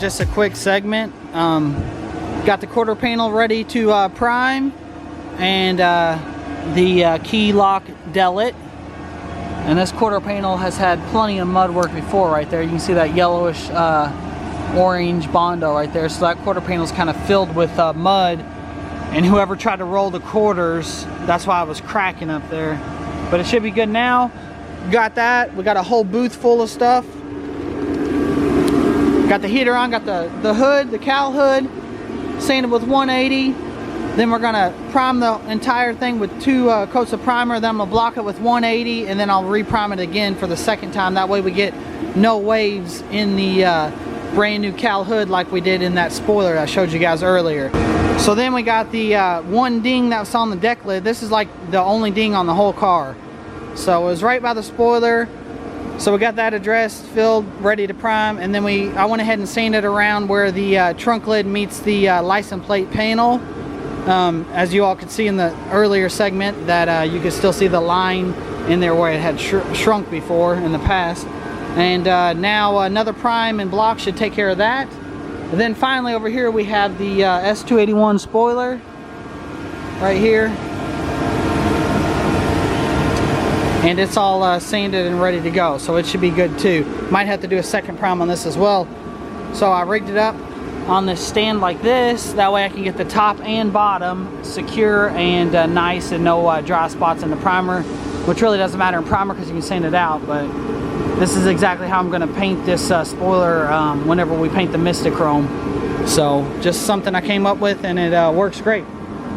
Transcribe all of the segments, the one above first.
just a quick segment. Got the quarter panel ready to prime, and the key lock dellet. And this quarter panel has had plenty of mud work before right there. You can see that yellowish orange Bondo right there. So that quarter panel is kind of filled with mud. And whoever tried to roll the quarters, that's why I was cracking up there. But it should be good now. Got that. We got a whole booth full of stuff. Got the heater on, got the hood, the cowl hood, sanded with 180. Then we're gonna prime the entire thing with 2 coats of primer. Then I'm gonna block it with 180, and then I'll re-prime it again for the second time. That way we get no waves in the brand new cowl hood like we did in that spoiler I showed you guys earlier. So then we got the one ding that was on the deck lid. This is like the only ding on the whole car. So it was right by the spoiler. So we got that addressed, filled, ready to prime, and then I went ahead and sanded around where the trunk lid meets the license plate panel. As you all could see in the earlier segment, that you could still see the line in there where it had shrunk before in the past. And now another prime and block should take care of that. And then finally over here we have the S281 spoiler right here. And it's all sanded and ready to go, so it should be good too. Might have to do a second prime on this as well. So I rigged it up on this stand like this. That way I can get the top and bottom secure and nice, and no dry spots in the primer, which really doesn't matter in primer because you can sand it out. But this is exactly how I'm going to paint this spoiler whenever we paint the Mystic Chrome. So just something I came up with, and it works great.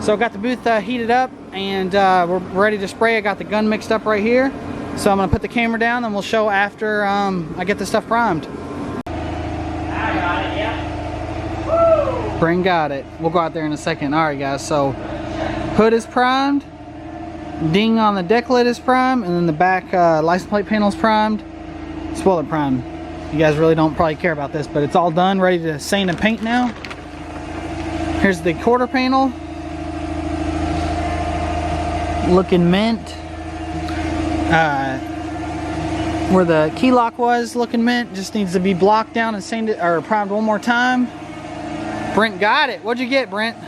So I got the booth heated up, and we're ready to spray. I got the gun mixed up right here. So I'm going to put the camera down, and we'll show after I get the stuff primed. I got it, yeah. Brain got it. We'll go out there in a second. Alright guys, so hood is primed, ding on the deck lid is primed, and then the back license plate panel is primed, spoiler primed. You guys really don't probably care about this, but it's all done, ready to sand and paint now. Here's the quarter panel. Looking mint. Where the key lock was looking mint, just needs to be blocked down and sanded or primed one more time. Brent got it. What'd you get, Brent? You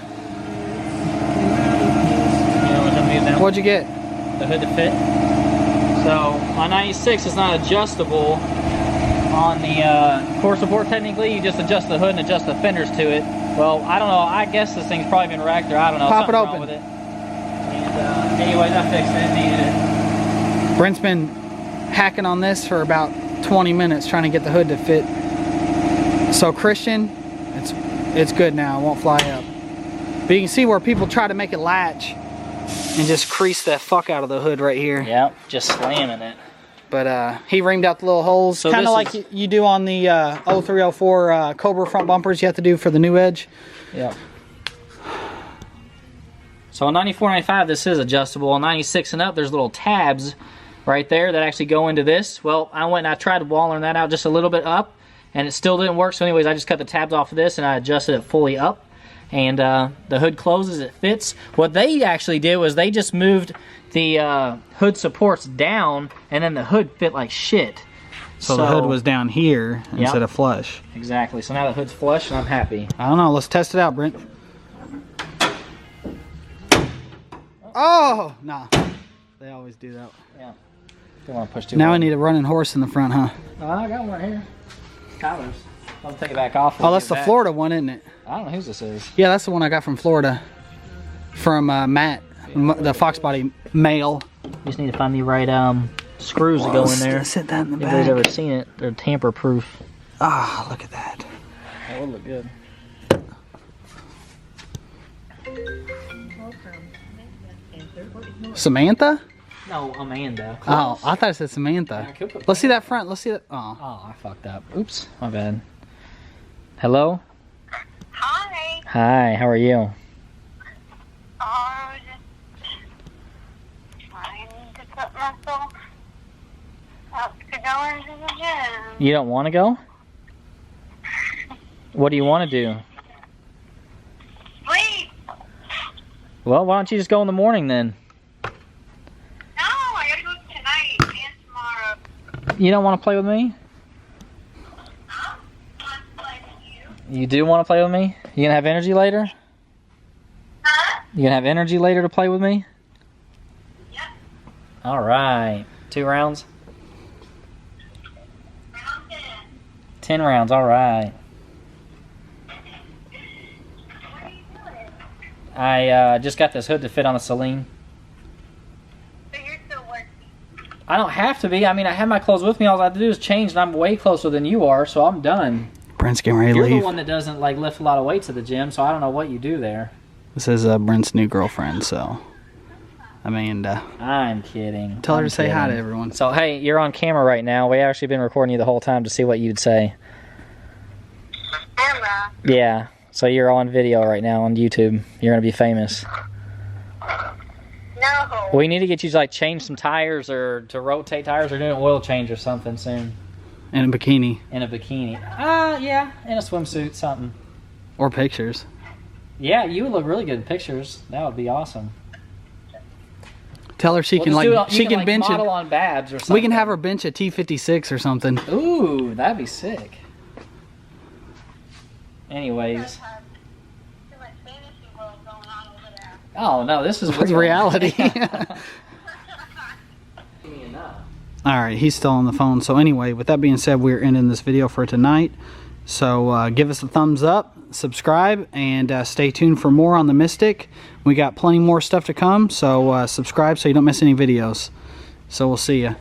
know what I'm using? What'd you get? The hood to fit. So my 96 is not adjustable on the core support. Technically, you just adjust the hood and adjust the fenders to it. Well, I don't know. I guess this thing's probably been wrecked, or I don't know. Pop it Something's open. wrong with it. And anyways, I fixed it. Needed it. Brent's been hacking on this for about 20 minutes trying to get the hood to fit. So Christian, it's good now. It won't fly up. But you can see where people try to make it latch and just crease the fuck out of the hood right here. Yep, just slamming it. But he reamed out the little holes, So kind of like you do on the 0304 Cobra front bumpers you have to do for the new edge. Yep. So on 94, 95, this is adjustable. On 96 and up, there's little tabs right there that actually go into this. Well, I went and I tried wallering that out just a little bit up, and it still didn't work. So anyways, I just cut the tabs off of this and I adjusted it fully up. And the hood closes, it fits. What they actually did was they just moved the hood supports down, and then the hood fit like shit. So the hood was down here instead of flush. Exactly. So now the hood's flush, and I'm happy. I don't know. Let's test it out, Brent. Oh, nah. They always do that. Yeah. Don't want to push too Now I hard. need a running horse in the front, huh? Oh, I got one right here. Tyler's. I'll take it back off. Oh, that's the Florida one, isn't it? I don't know whose this is. Yeah, that's the one I got from Florida. From Matt, the Fox Body male. You just need to find the right screws to go in there. Sit that in the If back. anybody's ever seen it, they're tamper proof. Ah, look at that. That would look good. Samantha? No, Amanda. Oh, I thought it said Samantha. Let's see that front. Let's see that. Oh. Oh, I fucked up. Oops, my bad. Hello? Hi. Hi, how are you? Just trying to put myself up to go into the gym. You don't want to go? What do you want to do? Wait. Well, why don't you just go in the morning then? No, I gotta go tonight and tomorrow. You don't want to play with me? Huh? Want to play with you? You do want to play with me? You gonna have energy later? Huh? You gonna have energy later to play with me? Yep. All right. 2 rounds? Round 10. 10 rounds, all right. What are you doing? I just got this hood to fit on the Celine. So you're still working. I don't have to be. I mean, I have my clothes with me. All I have to do is change, and I'm way closer than you are, so I'm done. Brent's getting ready to You're leave. the one that doesn't like lift a lot of weights at the gym, so I don't know what you do there. This is Brent's new girlfriend, so Amanda. I'm kidding. Tell her I'm to say hi to kidding. everyone. So, hey, you're on camera right now. We actually been recording you the whole time to see what you'd say. Camera. Yeah. So you're on video right now on YouTube. You're gonna be famous. No. We need to get you to like change some tires or to rotate tires or do an oil change or something soon. In a bikini. In a bikini. Yeah. In a swimsuit, something. Or pictures. Yeah, you would look really good in pictures. That would be awesome. Tell her she We'll can just like do it on- she you can like, bench model it. on Babs or something. We can have her bench a T56 or something. Ooh, that'd be sick. Anyways. Too much fantasy world going on over there. Oh no, this is It's real. reality. All right, he's still on the phone. So anyway, with that being said, we're ending this video for tonight. So give us a thumbs up, subscribe, and stay tuned for more on the Mystic. We got plenty more stuff to come, so subscribe so you don't miss any videos. So we'll see you.